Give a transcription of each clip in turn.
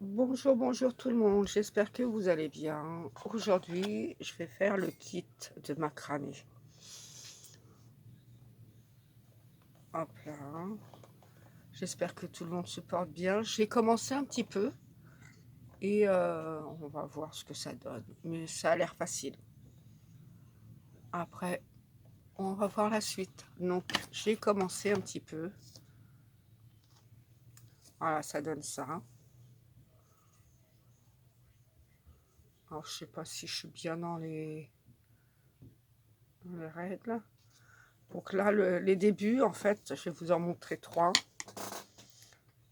Bonjour, bonjour tout le monde, j'espère que vous allez bien. Aujourd'hui, je vais faire le kit de macramé. Hop là. J'espère que tout le monde se porte bien. J'ai commencé un petit peu et on va voir ce que ça donne. Mais ça a l'air facile. Après, on va voir la suite. Donc, j'ai commencé un petit peu. Voilà, ça donne ça. Alors, je sais pas si je suis bien dans les règles. Donc là, les débuts, en fait, je vais vous en montrer trois.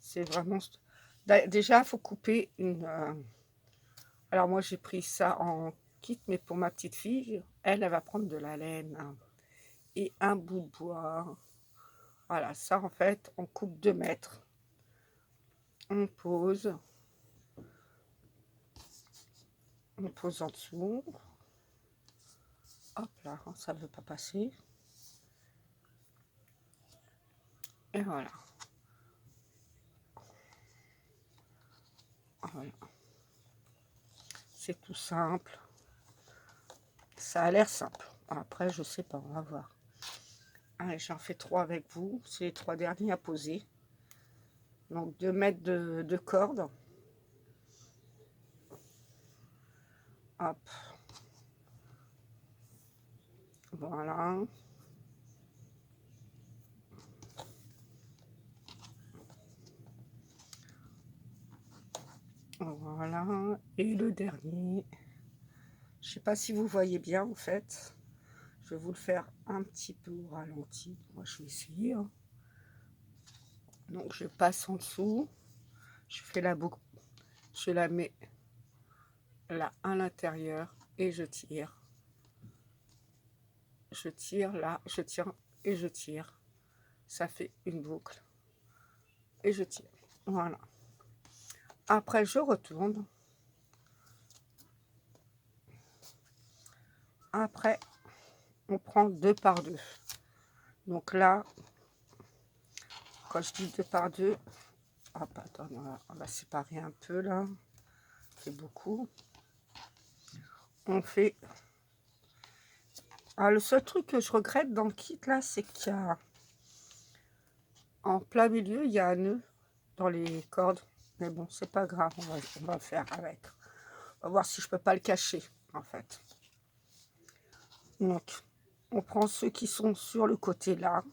C'est vraiment... Déjà, il faut couper une... Alors moi, j'ai pris ça en kit, mais pour ma petite fille, elle va prendre de la laine, hein, et un bout de bois. Voilà, ça, en fait, on coupe 2 mètres. On pose. On pose en dessous. Hop là, ça ne veut pas passer. Et voilà. Voilà. C'est tout simple. Ça a l'air simple. Après, je sais pas, on va voir. Allez, j'en fais 3 avec vous. C'est les 3 derniers à poser. Donc 2 mètres de corde. Hop. Voilà. Voilà. Et le dernier. Je sais pas si vous voyez bien en fait. Je vais vous le faire un petit peu au ralenti. Moi, je vais essayer, hein. Donc, je passe en dessous. Je fais la boucle. Je la mets là à l'intérieur et je tire. Je tire là, je tire et je tire. Ça fait une boucle. Et je tire. Voilà. Après, je retourne. Après, on prend 2 par 2. Donc là, quand je dis 2 par 2, hop, attends, on va séparer un peu là. C'est beaucoup. On fait... Ah, le seul truc que je regrette dans le kit là, c'est qu'il y a en plein milieu, il y a un nœud dans les cordes. Mais bon, c'est pas grave, on va le faire avec. On va voir si je peux pas le cacher en fait. Donc, on prend ceux qui sont sur le côté là.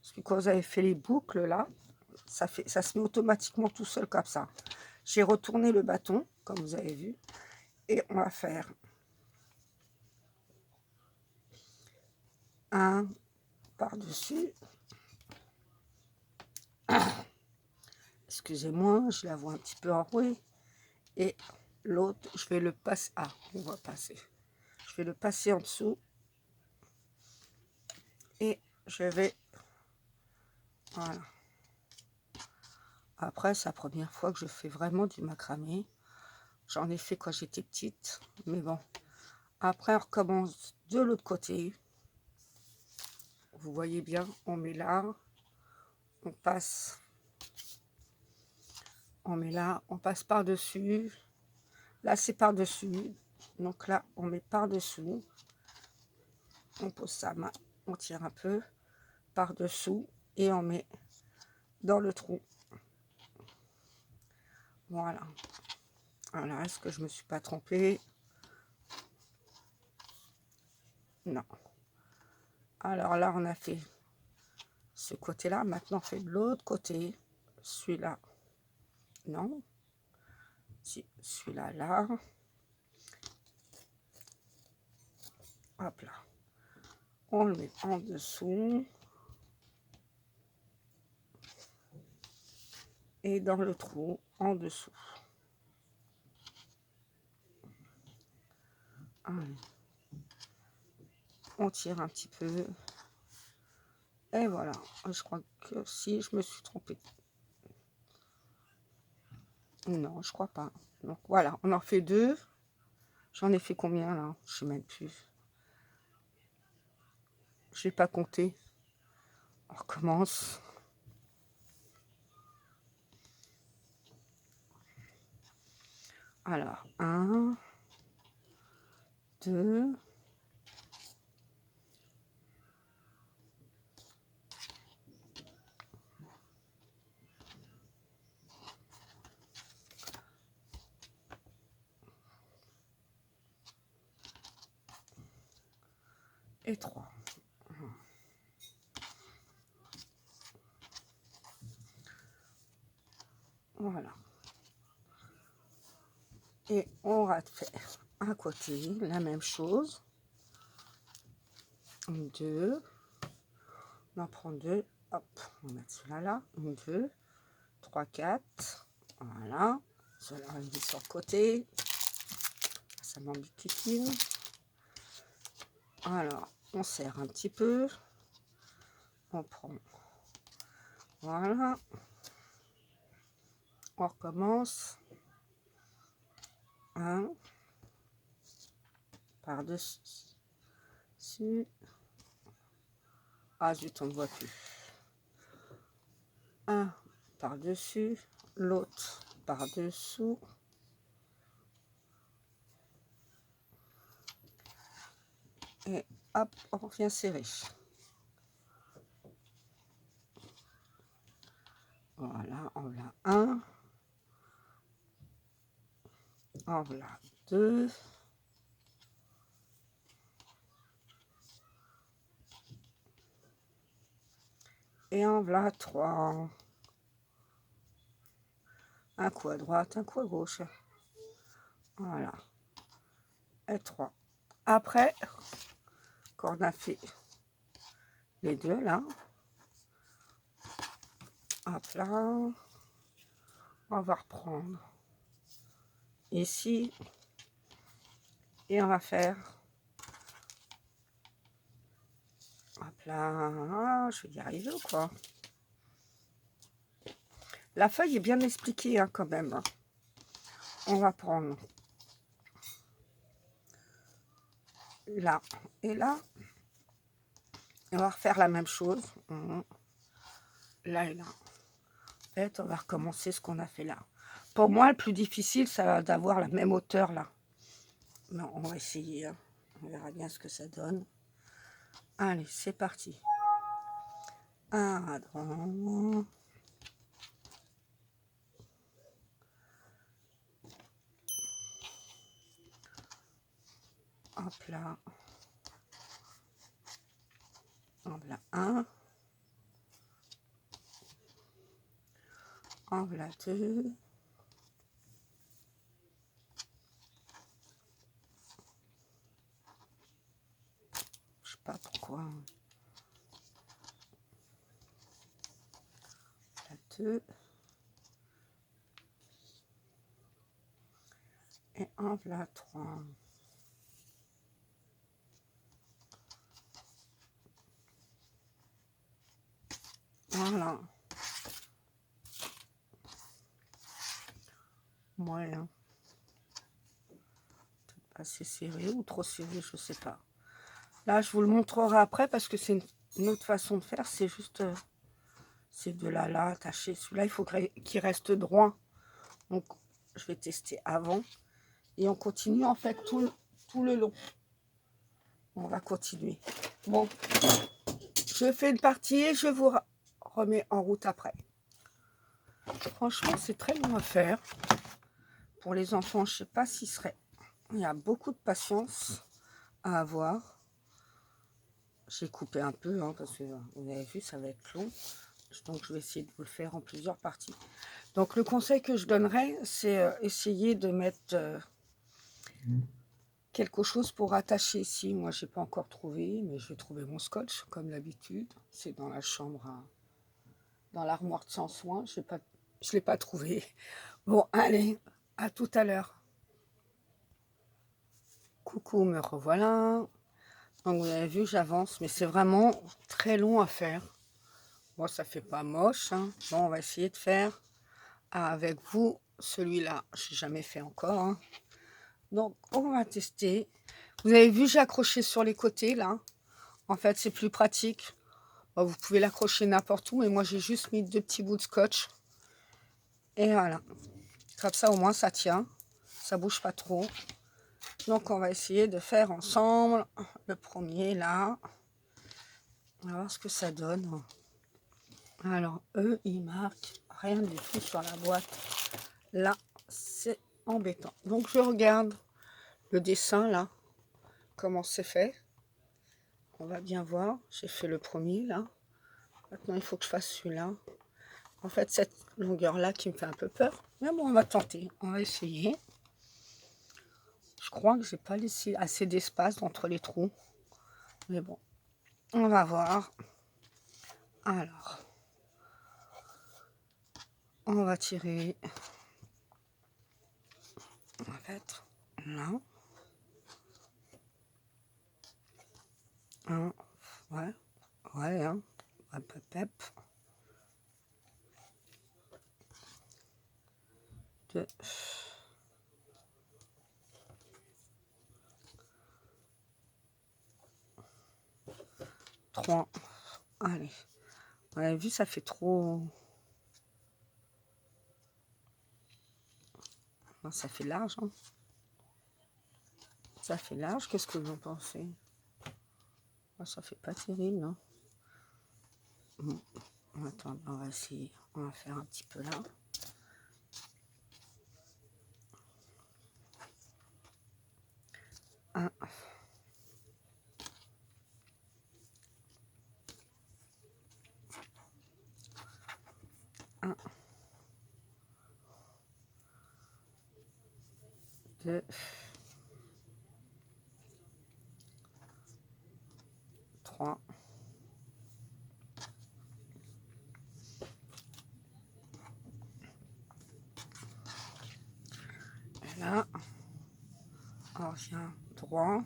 Parce que quand vous avez fait les boucles là, ça se met automatiquement tout seul comme ça. J'ai retourné le bâton, comme vous avez vu. Et on va faire un par-dessus. Excusez-moi, je la vois un petit peu enrouée. Et l'autre, je vais le passer. Ah, on va passer. Je vais le passer en dessous. Et je vais... Voilà. Après, c'est la première fois que je fais vraiment du macramé. J'en ai fait quand j'étais petite. Mais bon. Après, on recommence de l'autre côté. Vous voyez bien, on met là. On passe. On met là. On passe par-dessus. Là, c'est par-dessus. Donc là, on met par-dessous. On pose sa main. On tire un peu par-dessous. Et on met dans le trou. Voilà. Voilà, est-ce que je me suis pas trompée? Non. Alors là, on a fait ce côté-là. Maintenant, on fait de l'autre côté. Celui-là. Non. Si, celui-là, là. Hop là. On le met en dessous. Et dans le trou, en dessous. Allez. On tire un petit peu. Et voilà. Je crois que si je me suis trompée. Non, je crois pas. Donc voilà, on en fait 2. J'en ai fait combien là? Je sais même plus. Je n'ai pas compté. On recommence. Alors, 1, 2, et 3. Voilà. Et on va faire à côté la même chose. 2. On en prend 2. Hop, on va mettre cela là. 1, 2, 3, 4. Voilà. Cela on met sur le côté. Ça m'embutine. Alors, on serre un petit peu. On prend. Voilà. On recommence. 1. Par-dessus. Ah zut, on ne voit plus. 1 par-dessus, l'autre par-dessous. Et hop, on vient serrer. Voilà, en voilà 1. En voilà 2. Et en voilà 3. Un coup à droite, un coup à gauche. Voilà. Et 3. Après, quand on a fait les deux là, hop là, on va reprendre ici et on va faire, hop là, je vais y arriver ou quoi? La feuille est bien expliquée hein, quand même. On va prendre là et là. Et on va refaire la même chose. Là et là. En fait, on va recommencer ce qu'on a fait là. Pour moi, le plus difficile, ça va d'avoir la même hauteur là. Non, on va essayer. Hein. On verra bien ce que ça donne. Allez, c'est parti. Un à droite. Hop là. Hop là, 1. Hop là, 2. Je sais pas pourquoi. Là, 2. Et hop là, 3. Voilà. Moyen. Peut-être assez serré ou trop serré, je sais pas. Là, je vous le montrerai après parce que c'est une autre façon de faire. C'est juste, c'est de là attaché. Celui-là, il faut qu'il reste droit. Donc, je vais tester avant. Et on continue en fait tout le long. On va continuer. Bon, je fais une partie et je vous remets en route après. Franchement, c'est très long à faire. Pour les enfants, je ne sais pas s'il serait... Il y a beaucoup de patience à avoir. J'ai coupé un peu, hein, parce que vous avez vu, ça va être long. Donc, je vais essayer de vous le faire en plusieurs parties. Donc, le conseil que je donnerais, c'est essayer de mettre quelque chose pour attacher ici. Moi, je n'ai pas encore trouvé, mais je vais trouver mon scotch, comme d'habitude. C'est dans la chambre, dans l'armoire de sans soin. Je ne l'ai pas trouvé. Bon, allez, à tout à l'heure. Coucou, me revoilà. Donc, vous avez vu, j'avance, mais c'est vraiment très long à faire. Bon, ça fait pas moche. Hein. Bon, on va essayer de faire avec vous celui-là. Je n'ai jamais fait encore. Hein. Donc, on va tester. Vous avez vu, j'ai accroché sur les côtés, là. En fait, c'est plus pratique. Bon, vous pouvez l'accrocher n'importe où, mais moi, j'ai juste mis 2 petits bouts de scotch. Et voilà. Comme ça, au moins, ça tient. ça bouge pas trop. Donc on va essayer de faire ensemble le premier là. On va voir ce que ça donne. Alors eux, ils marquent rien du tout sur la boîte. Là, c'est embêtant. Donc je regarde le dessin là, comment c'est fait. On va bien voir. J'ai fait le premier là. Maintenant, il faut que je fasse celui-là. En fait, cette longueur-là qui me fait un peu peur. Mais bon, on va tenter. On va essayer. Je crois que j'ai pas laissé assez d'espace entre les trous. Mais bon, on va voir. Alors, on va tirer. On va mettre là. Un. Ouais. Ouais, hein. Hop, hop, hop. 2. 3. Allez. On a vu, ça fait trop... Non, ça fait large, hein. Ça fait large. Qu'est-ce que vous en pensez? Oh, ça fait pas terrible, hein. Bon. Attends, on va essayer. On va faire un petit peu là. Un. 1, 2, 3, et là, on revient droit.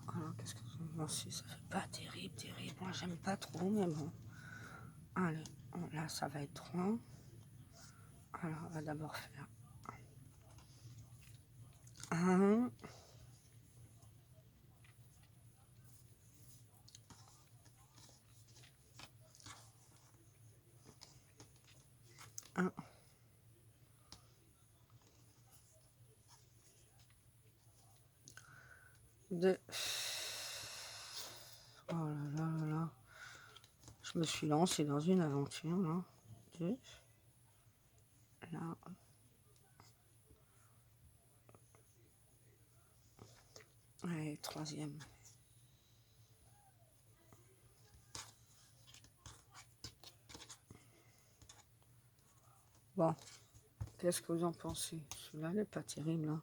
Alors, qu'est-ce que vous en pensez? Ça fait pas terrible, terrible. Moi, j'aime pas trop, mais bon. Allez, là, ça va être droit. Alors, on va d'abord faire 1. 1. 2. Oh là là là là. Je me suis lancée dans une aventure, là. 2. Là. Allez, 3e. Bon, qu'est-ce que vous en pensez? Celui-là n'est pas terrible, hein.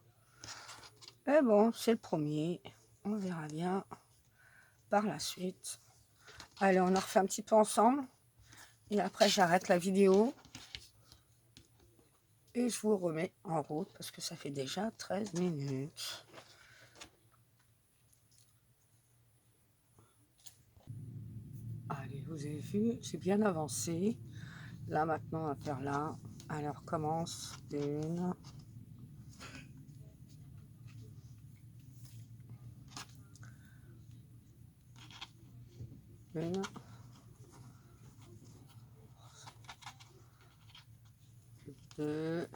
Mais bon, c'est le premier. On verra bien par la suite. Allez, on en refait un petit peu ensemble. Et après, j'arrête la vidéo. Et je vous remets en route parce que ça fait déjà 13 minutes. Allez, vous avez vu, j'ai bien avancé. Là, maintenant, on va faire là. Alors, commence. 1. 1. 2.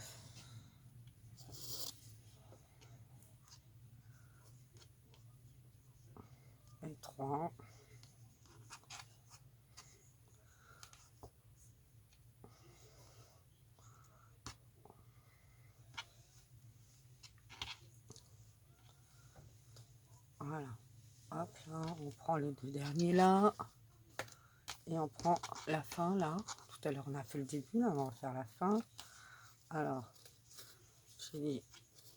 Et 3. Voilà. Hop, là, on prend les 2 derniers là. Et on prend la fin là. Tout à l'heure, on a fait le début. Là, on va faire la fin. Alors, j'ai dit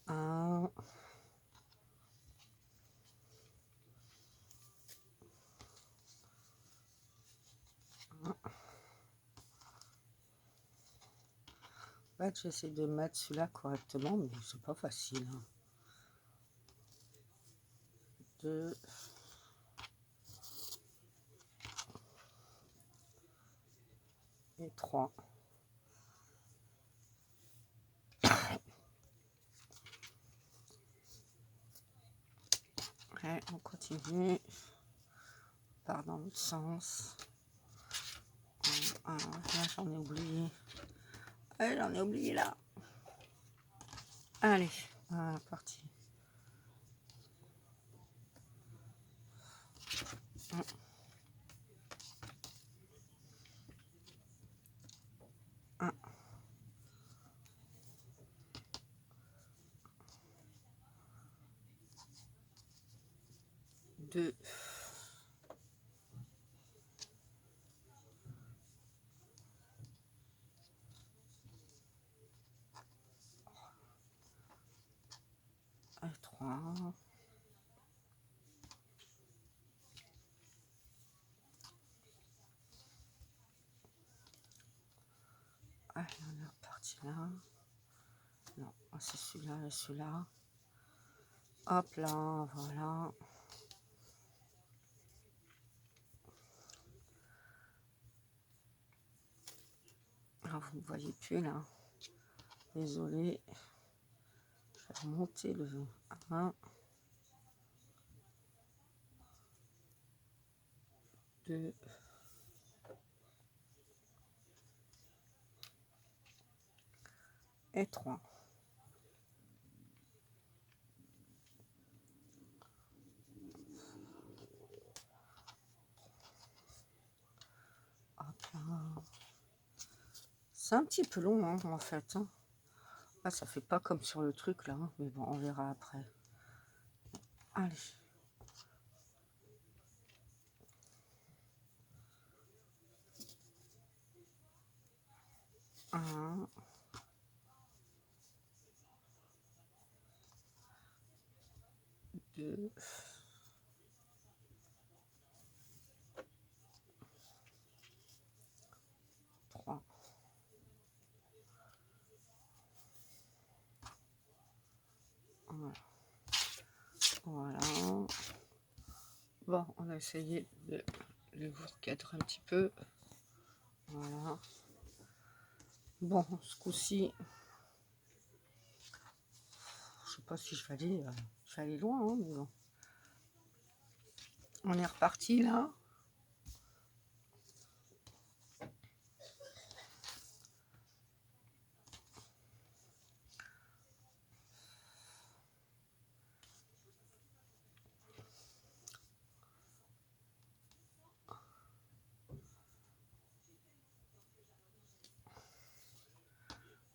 1. 1. En fait, j'essaie de mettre celui-là correctement, mais c'est pas facile, hein. 2. Et 3. Et on continue. On part dans l'autre sens. Alors, là, j'en ai oublié Ouais, j'en ai oublié là. Allez, voilà, parti. Un, deux, trois. Allez, on est reparti là. Non, c'est celui-là et celui-là. Hop là, voilà. Alors, vous ne voyez plus là. Désolé. Je vais remonter le 1, 2, et 3. Hop là. C'est un petit peu long hein, en fait. Hein. Ah, ça fait pas comme sur le truc là, hein, mais bon, on verra après. Allez. 1, 2, 3. Voilà. Voilà. Bon, on a essayé de vous recadrer un petit peu. Voilà. Bon, ce coup-ci, je sais pas si je vais aller loin, hein, mais bon. On est reparti là.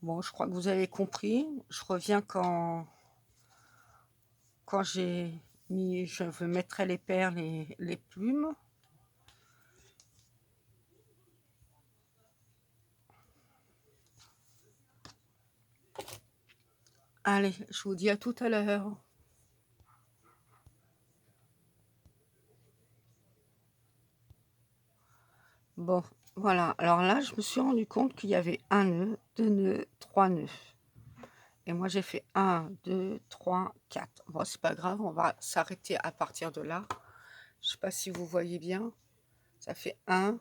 Bon, je crois que vous avez compris. Je reviens quand j'ai mis, je mettrai les perles et les plumes. Allez, je vous dis à tout à l'heure. Bon, voilà. Alors là, je me suis rendu compte qu'il y avait un nœud, deux nœuds, trois nœuds. Et moi, j'ai fait 1, 2, 3, 4. Bon, c'est pas grave, on va s'arrêter à partir de là. Je sais pas si vous voyez bien. Ça fait 1,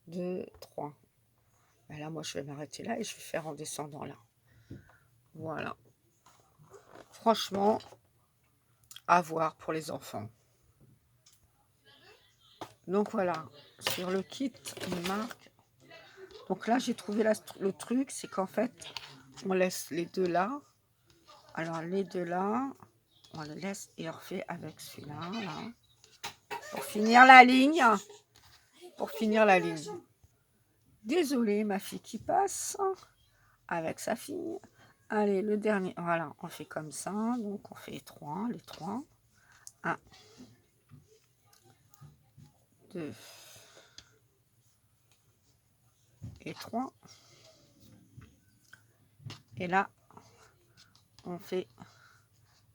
2, 3. Ben là, moi, je vais m'arrêter là et je vais faire en descendant là. Voilà. Franchement, à voir pour les enfants. Donc voilà, sur le kit, il marque. Donc là, j'ai trouvé le truc, c'est qu'en fait, on laisse les deux là. Alors les deux là, on les laisse et on refait avec celui-là. Là, pour finir la ligne. Pour finir la ligne. Désolée, ma fille qui passe avec sa fille. Allez, le dernier. Voilà, on fait comme ça. Donc on fait les trois. 1, 2 et 3. Et là, on fait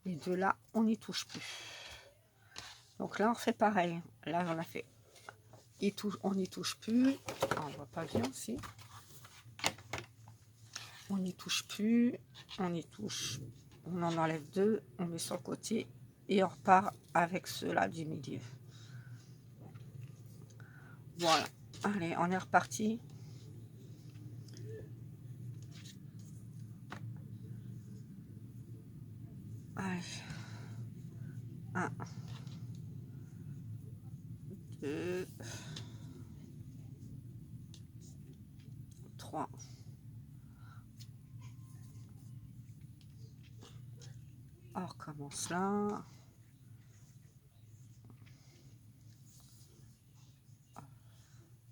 les deux là, on n'y touche plus. Donc là, on fait pareil. Là, on a fait, on n'y touche plus. Ah, on voit pas bien aussi. On n'y touche plus. On y touche. On en enlève deux. On met sur le côté et on repart avec ceux-là du milieu. Voilà. Allez, on est reparti. Allez. 1, 2, 3, On recommence là.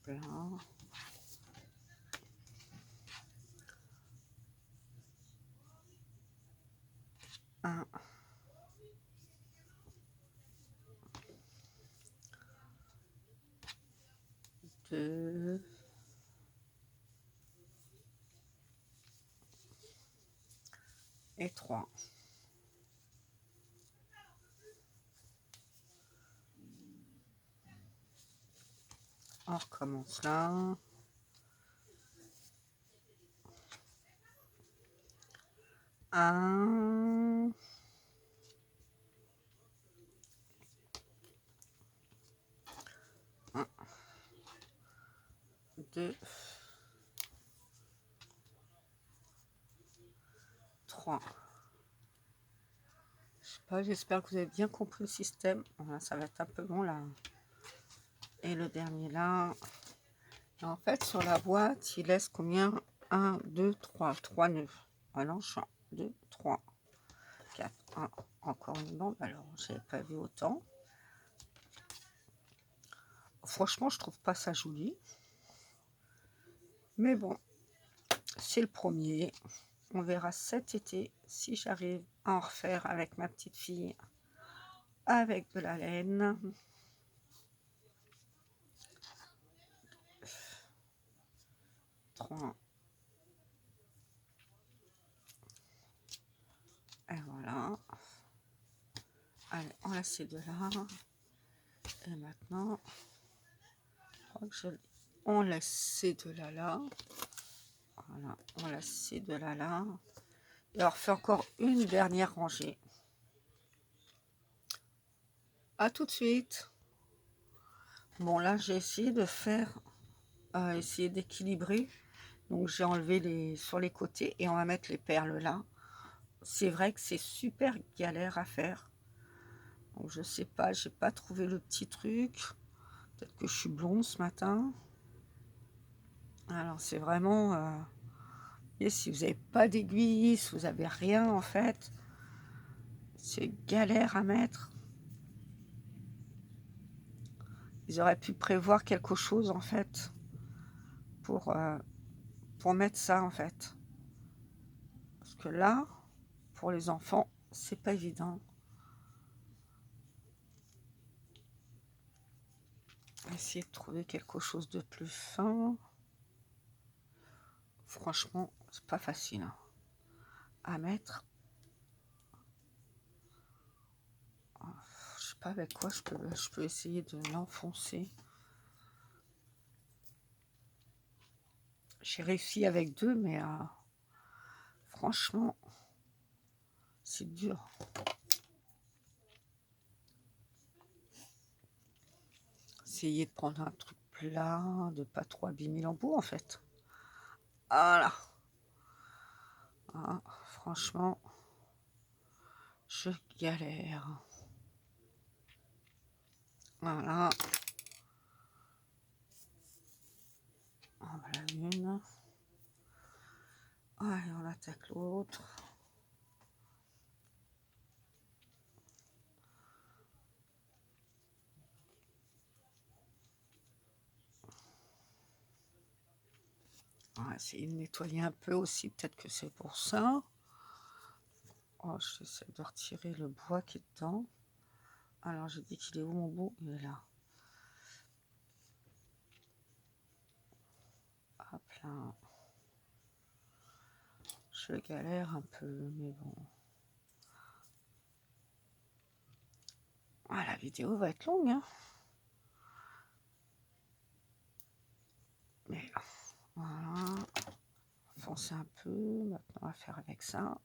Plein. Un. Deux. Et 3. On recommence là. Un. Deux. 3. Je sais pas, j'espère que vous avez bien compris le système. Voilà, ça va être un peu long là. Et le dernier là. Et en fait, sur la boîte, il laisse combien? 1, 2, 3. 3 nœuds. Ah non, 1, 2, 3, 4. 1. Encore une bande. Alors, j'avais pas vu autant. Franchement, je trouve pas ça joli. Mais bon, c'est le premier. On verra cet été si j'arrive à en refaire avec ma petite fille. Avec de la laine. 3. Et voilà. Allez, on laisse ces deux-là. Et maintenant, on laisse ces deux-là là. Voilà, on laisse ces deux-là là. Et on refait encore une dernière rangée. À tout de suite. Bon, là, j'ai essayé de faire, essayer d'équilibrer. Donc, j'ai enlevé les sur les côtés et on va mettre les perles là. C'est vrai que c'est super galère à faire. Donc, je sais pas, j'ai pas trouvé le petit truc. Peut-être que je suis blonde ce matin. Alors, c'est vraiment... et si vous n'avez pas d'aiguille, si vous n'avez rien en fait, c'est galère à mettre. Ils auraient pu prévoir quelque chose en fait pour mettre ça en fait. Parce que là, pour les enfants, c'est pas évident. Essayer de trouver quelque chose de plus fin. Franchement, c'est pas facile hein, à mettre. Je sais pas avec quoi je peux essayer de l'enfoncer. J'ai réussi avec deux, mais franchement, c'est dur. Essayer de prendre un truc plat, de pas trop abîmer l'embout en fait. Voilà. Ah, franchement, je galère. Voilà. Voilà une. Allez, on attaque l'autre. On va essayer de nettoyer un peu aussi, peut-être que c'est pour ça. Oh, j'essaie de retirer le bois qui est dedans. Alors, j'ai dit qu'il est où mon bout? Il est là. Hop là. Je galère un peu, mais bon. Ah, la vidéo va être longue, hein. Mais voilà. Foncer un peu. Maintenant, on va faire avec ça.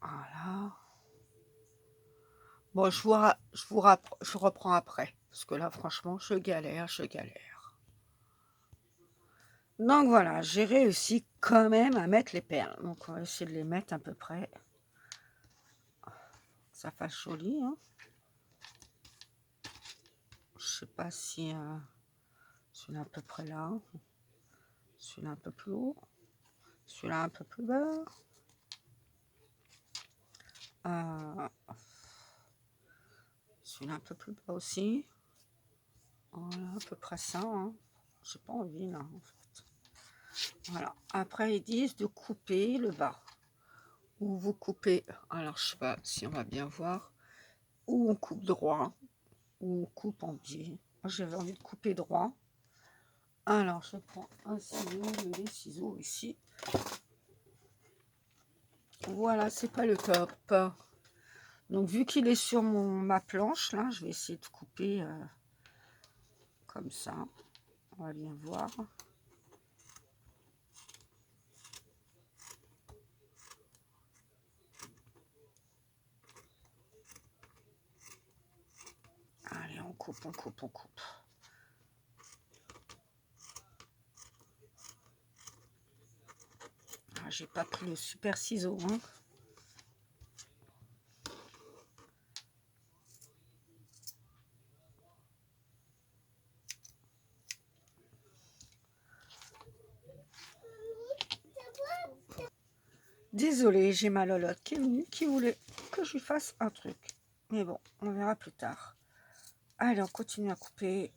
Voilà. Bon, je reprends après. Parce que là, franchement, je galère. Donc voilà, j'ai réussi quand même à mettre les perles. Donc on va essayer de les mettre à peu près. Ça fasse joli, hein. Je sais pas si celui-là à peu près là. Celui-là un peu plus haut. Celui-là un peu plus bas. Celui-là un peu plus bas aussi. Voilà, à peu près ça. Hein. J'ai pas envie là en fait. Voilà. Après ils disent de couper le bas. Ou vous coupez. Alors je sais pas si on va bien voir. Ou on coupe droit. Ou on coupe en biais. Moi j'avais envie de couper droit. Alors je prends un ciseau, les ciseaux ici. Voilà, c'est pas le top. Donc vu qu'il est sur ma planche, là, je vais essayer de couper comme ça. On va bien voir. Allez, on coupe, on coupe, on coupe. Ah, j'ai pas pris le super ciseau. Hein. Désolée, j'ai ma lolotte qui est venue, qui voulait que je lui fasse un truc. Mais bon, on verra plus tard. Allez, on continue à couper.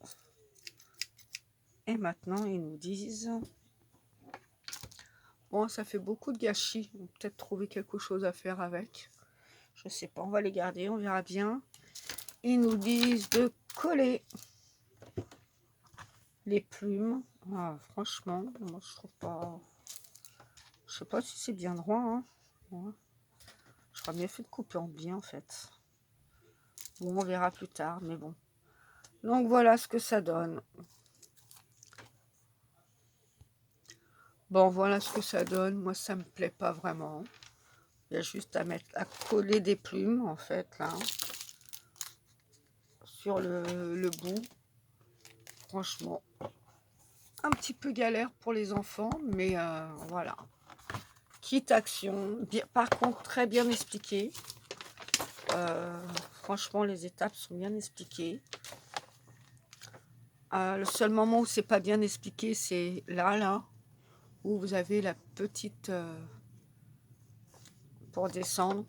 Et maintenant, ils nous disent... Bon, ça fait beaucoup de gâchis. On peut peut-être trouver quelque chose à faire avec. Je sais pas, on va les garder, on verra bien. Ils nous disent de coller les plumes. Ah, franchement, moi je trouve pas... Je sais pas si c'est bien droit. Hein. Ouais. J'aurais bien fait de couper en biais en fait. Bon, on verra plus tard, mais bon. Donc voilà ce que ça donne. Bon, voilà ce que ça donne. Moi, ça me plaît pas vraiment. Il y a juste à coller des plumes, en fait, là. Sur le bout. Franchement, un petit peu galère pour les enfants, mais voilà. Kit action. Bien, par contre, très bien expliqué. Franchement, les étapes sont bien expliquées. Le seul moment où c'est pas bien expliqué, c'est là, où vous avez la petite pour descendre.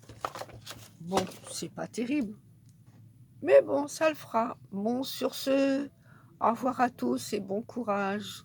Bon, c'est pas terrible, mais bon, ça le fera. Bon, sur ce, au revoir à tous et bon courage.